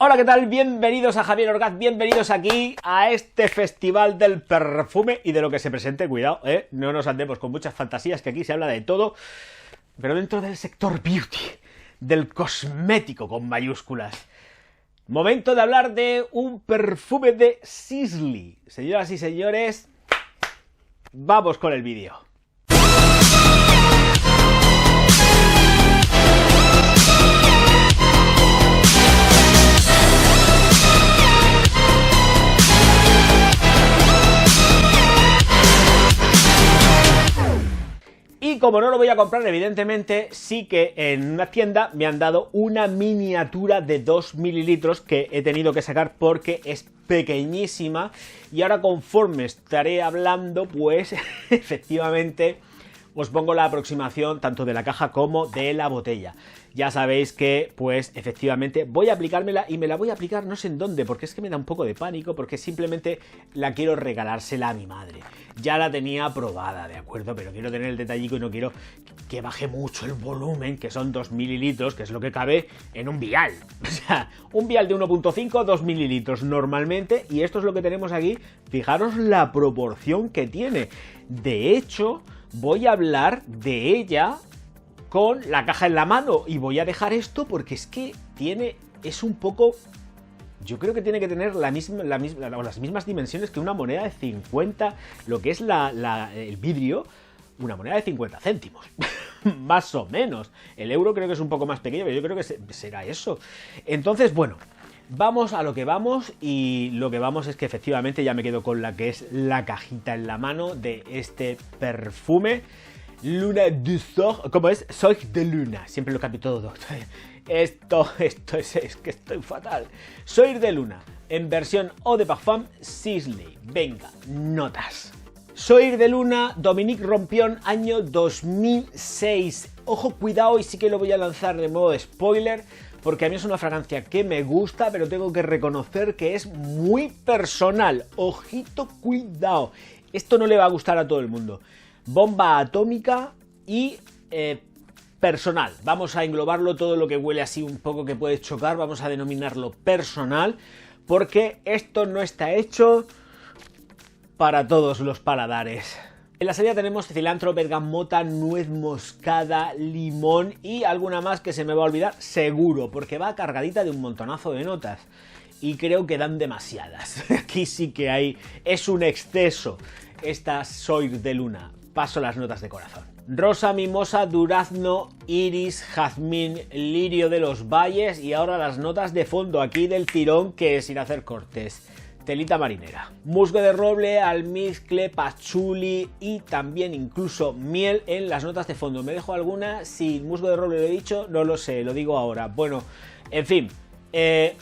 Hola, ¿qué tal? Bienvenidos a Javier Orgaz, bienvenidos aquí a este festival del perfume y de lo que se presente. Cuidado, no nos andemos con muchas fantasías, que aquí se habla de todo, pero dentro del sector beauty, del cosmético con mayúsculas. Momento de hablar de un perfume de Sisley. Señoras y señores, vamos con el vídeo. Y como no lo voy a comprar, evidentemente, sí que en una tienda me han dado una miniatura de 2 mililitros que he tenido que sacar porque es pequeñísima. Y ahora, conforme estaré hablando, pues efectivamente os pongo la aproximación tanto de la caja como de la botella. Ya sabéis que, pues, efectivamente voy a aplicármela y me la voy a aplicar no sé en dónde, porque es que me da un poco de pánico, porque simplemente la quiero regalársela a mi madre. Ya la tenía probada, ¿de acuerdo? Pero quiero tener el detallico y no quiero que baje mucho el volumen, que son 2 mililitros, que es lo que cabe en un vial. O sea, un vial de 1.5, 2 mililitros normalmente, y esto es lo que tenemos aquí. Fijaros la proporción que tiene. De hecho, voy a hablar de ella con la caja en la mano y voy a dejar esto porque es que es un poco, yo creo que tiene que tener las mismas dimensiones que una moneda de 50, lo que es el vidrio, una moneda de 50 céntimos, más o menos. El euro creo que es un poco más pequeño, pero yo creo que será eso. Entonces, bueno, vamos a lo que vamos, y lo que vamos es que efectivamente ya me quedo con la que es la cajita en la mano de este perfume. Luna du Sort, ¿cómo es? Soy de Luna, siempre lo cambio todo. Esto es que estoy fatal. Soy de Luna, en versión Eau de Parfum Sisley. Venga, notas. Soy de Luna, Dominique Rompion, año 2006. Ojo, cuidado, y sí que lo voy a lanzar de modo de spoiler, porque a mí es una fragancia que me gusta, pero tengo que reconocer que es muy personal. Ojito, cuidado. Esto no le va a gustar a todo el mundo. Bomba atómica y personal. Vamos a englobarlo, todo lo que huele así un poco que puede chocar, vamos a denominarlo personal, porque esto no está hecho para todos los paladares. En la salida tenemos cilantro, bergamota, nuez moscada, limón y alguna más que se me va a olvidar, seguro, porque va cargadita de un montonazo de notas. Y creo que dan demasiadas. Aquí sí que hay, es un exceso. Esta Soy de Luna. Paso las notas de corazón. Rosa, mimosa, durazno, iris, jazmín, lirio de los valles, y ahora las notas de fondo aquí del tirón, que sin hacer cortes. Telita marinera. Musgo de roble, almizcle, pachuli y también incluso miel en las notas de fondo. ¿Me dejo alguna? Si musgo de roble lo he dicho, no lo sé, lo digo ahora. Bueno, en fin.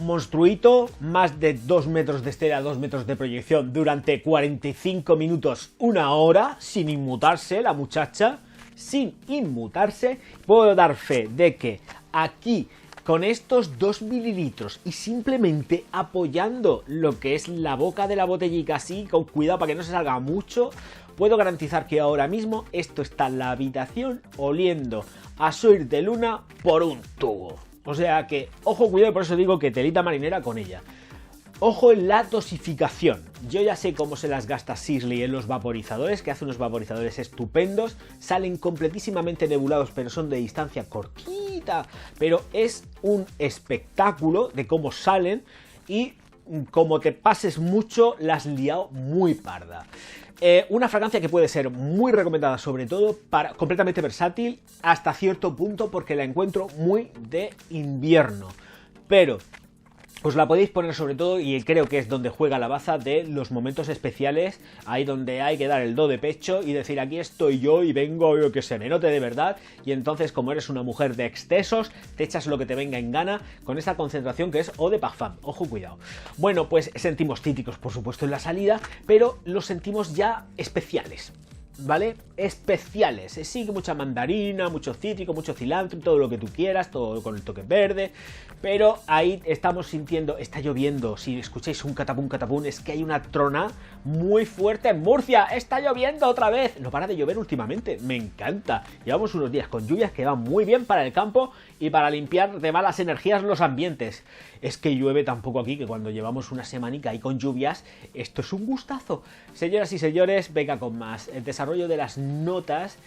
Monstruito, más de 2 metros de estela, 2 metros de proyección durante 45 minutos, 1 hora, sin inmutarse la muchacha, sin inmutarse. Puedo dar fe de que aquí, con estos 2 mililitros y simplemente apoyando lo que es la boca de la botellica así, con cuidado para que no se salga mucho, puedo garantizar que ahora mismo esto está en la habitación oliendo a Soy de Luna por un tubo. O sea que, ojo, cuidado, por eso digo que telita marinera con ella. Ojo en la dosificación. Yo ya sé cómo se las gasta Sisley en los vaporizadores, que hace unos vaporizadores estupendos. Salen completísimamente nebulados, pero son de distancia cortita. Pero es un espectáculo de cómo salen, y como te pases mucho, la has liado muy parda. Una fragancia que puede ser muy recomendada, sobre todo completamente versátil hasta cierto punto, porque la encuentro muy de invierno, pero os la podéis poner sobre todo, y creo que es donde juega la baza de los momentos especiales, ahí donde hay que dar el do de pecho y decir aquí estoy yo y vengo yo, que se me note de verdad. Y entonces, como eres una mujer de excesos, te echas lo que te venga en gana con esta concentración que es Eau de Parfum. Ojo, cuidado. Bueno, pues sentimos cítricos, por supuesto, en la salida, pero los sentimos ya especiales. ¿vale? Especiales. Sí, mucha mandarina, mucho cítrico, mucho cilantro, todo lo que tú quieras, todo con el toque verde. Pero ahí estamos sintiendo, está lloviendo. Si escucháis un catapún, catapún, es que hay una trona muy fuerte en Murcia. Está lloviendo otra vez. No para de llover últimamente, me encanta. Llevamos unos días con lluvias que van muy bien para el campo y para limpiar de malas energías los ambientes. Es que llueve tampoco aquí, que cuando llevamos una semanica ahí con lluvias, esto es un gustazo. Señoras y señores, venga con más. El desarrollo de las notas,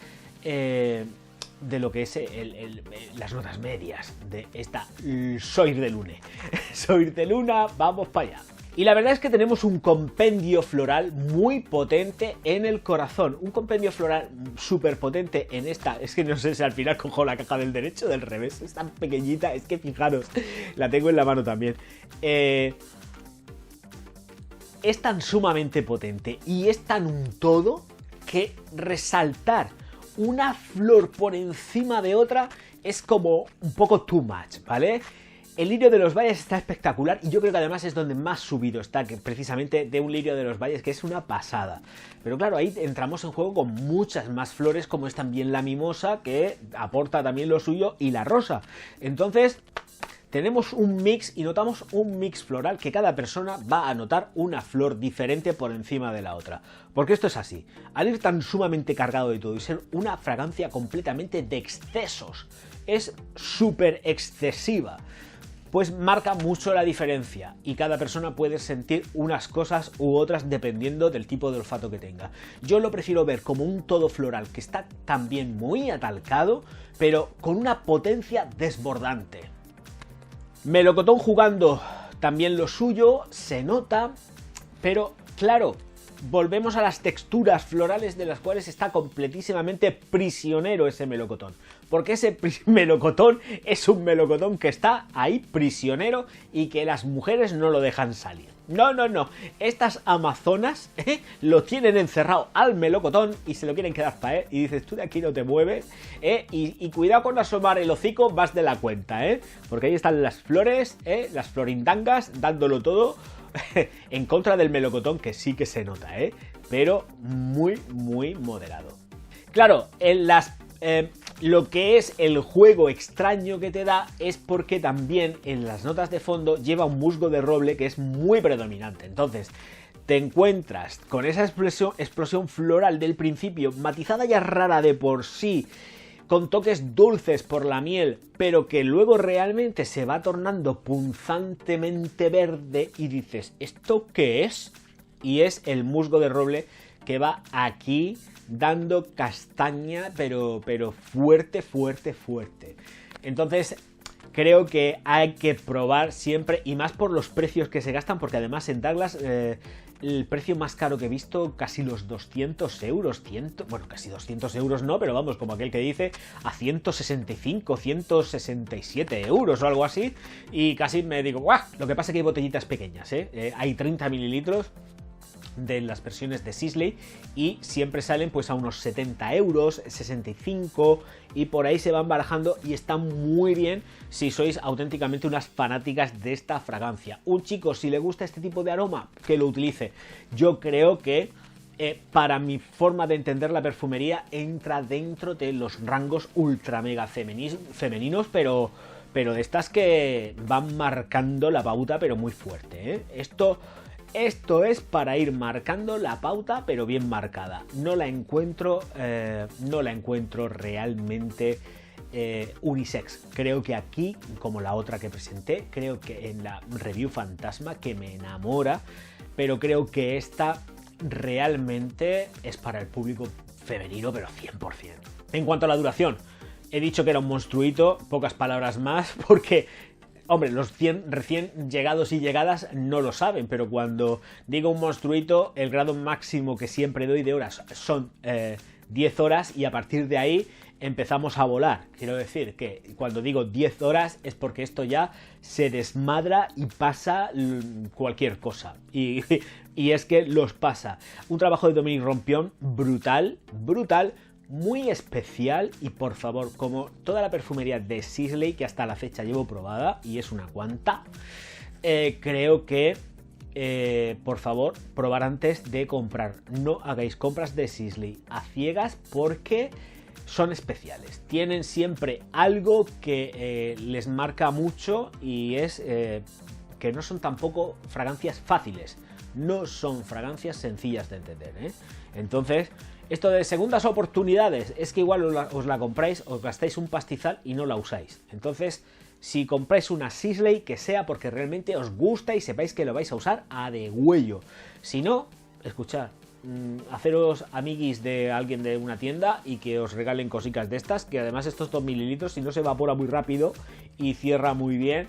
de lo que es las notas medias de esta Soir de Lune. Soir de Luna, vamos para allá. Y la verdad es que tenemos un compendio floral muy potente en el corazón. Un compendio floral súper potente en esta. Es que no sé si al final cojo la caja del derecho o del revés. Es tan pequeñita, es que fijaros, la tengo en la mano también. Es tan sumamente potente y es tan un todo que resaltar una flor por encima de otra es como un poco too much, ¿vale? El lirio de los valles está espectacular y yo creo que además es donde más subido está, que precisamente de un lirio de los valles que es una pasada. Pero claro, ahí entramos en juego con muchas más flores, como es también la mimosa, que aporta también lo suyo, y la rosa. Entonces tenemos un mix y notamos un mix floral que cada persona va a notar una flor diferente por encima de la otra. Porque esto es así, al ir tan sumamente cargado de todo y ser una fragancia completamente de excesos, es súper excesiva, pues marca mucho la diferencia y cada persona puede sentir unas cosas u otras dependiendo del tipo de olfato que tenga. Yo lo prefiero ver como un todo floral que está también muy atalcado, pero con una potencia desbordante. Melocotón jugando también lo suyo, se nota, pero claro, volvemos a las texturas florales de las cuales está completísimamente prisionero ese melocotón. Porque ese melocotón es un melocotón que está ahí prisionero y que las mujeres no lo dejan salir. No, no, no. Estas amazonas lo tienen encerrado al melocotón y se lo quieren quedar para él. Y dices, tú de aquí no te mueves. Y cuidado con asomar el hocico más de la cuenta, porque ahí están las flores, las florindangas, dándolo todo en contra del melocotón, que sí que se nota, pero muy, muy moderado. Claro, lo que es el juego extraño que te da es porque también en las notas de fondo lleva un musgo de roble que es muy predominante. Entonces te encuentras con esa explosión floral del principio, matizada ya rara de por sí, con toques dulces por la miel, pero que luego realmente se va tornando punzantemente verde y dices, ¿esto qué es? Y es el musgo de roble que va aquí dando castaña, pero fuerte, fuerte, fuerte. Entonces creo que hay que probar siempre, y más por los precios que se gastan, porque además en Douglas el precio más caro que he visto, casi los 200 euros, bueno, casi 200 euros no, pero vamos, como aquel que dice, a 165, 167 euros o algo así, y casi me digo, ¡guau! Lo que pasa es que hay botellitas pequeñas, hay 30 mililitros de las versiones de Sisley y siempre salen pues a unos 70 euros, 65 y por ahí se van barajando y están muy bien si sois auténticamente unas fanáticas de esta fragancia. Un chico, si le gusta este tipo de aroma, que lo utilice. Yo creo que para mi forma de entender la perfumería entra dentro de los rangos ultra mega femeninos, pero de estas que van marcando la pauta pero muy fuerte, Esto es para ir marcando la pauta, pero bien marcada. No la encuentro realmente unisex. Creo que aquí, como la otra que presenté, creo que en la review fantasma, que me enamora, pero creo que esta realmente es para el público femenino, pero 100%. En cuanto a la duración, he dicho que era un monstruito, pocas palabras más, porque hombre, los recién llegados y llegadas no lo saben, pero cuando digo un monstruito, el grado máximo que siempre doy de horas son 10 horas y a partir de ahí empezamos a volar. Quiero decir que cuando digo 10 horas es porque esto ya se desmadra y pasa cualquier cosa. Y es que los pasa. Un trabajo de Dominique Rompion brutal, brutal, muy especial y por favor, como toda la perfumería de Sisley que hasta la fecha llevo probada y es una cuanta, creo que por favor, probar antes de comprar. No hagáis compras de Sisley a ciegas porque son especiales. Tienen siempre algo que les marca mucho y es que no son tampoco fragancias fáciles. No son fragancias sencillas de entender, ¿eh? Entonces, esto de segundas oportunidades es que igual os la compráis, os gastáis un pastizal y no la usáis. Entonces, si compráis una Sisley, que sea porque realmente os gusta y sepáis que lo vais a usar a degüello. Si no, escuchad, haceros amiguis de alguien de una tienda y que os regalen cositas de estas, que además estos 2 mililitros, si no se evapora muy rápido y cierra muy bien,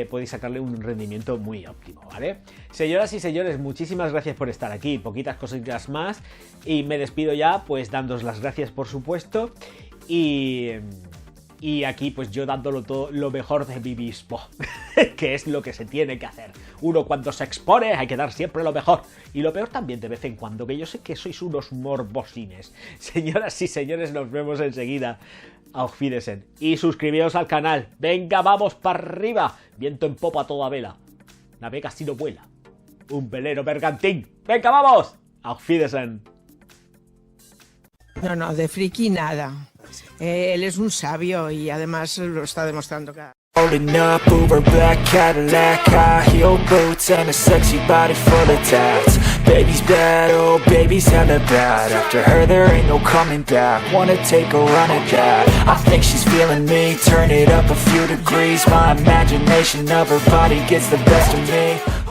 podéis sacarle un rendimiento muy óptimo, ¿vale? Señoras y señores, muchísimas gracias por estar aquí, poquitas cositas más y me despido ya, pues dándoos las gracias por supuesto y aquí pues yo dándolo todo lo mejor de mí mismo, que es lo que se tiene que hacer. Uno cuando se expone hay que dar siempre lo mejor y lo peor también de vez en cuando, que yo sé que sois unos morbosines. Señoras y señores, nos vemos enseguida. Auf Wiedersehen. Y suscribíos al canal. Venga, vamos para arriba. Viento en popa a toda vela. Navega si no vuela. Un velero bergantín. Venga, vamos. Auf Wiedersehen. No, de friki nada. Él es un sabio y además lo está demostrando cada... Rolling up Uber black Cadillac, high heel boots and a sexy body full of tats. Baby's bad, oh baby's hella bad. After her there ain't no coming back. Wanna take a run at that. I think she's feeling me. Turn it up a few degrees. My imagination of her body gets the best of me.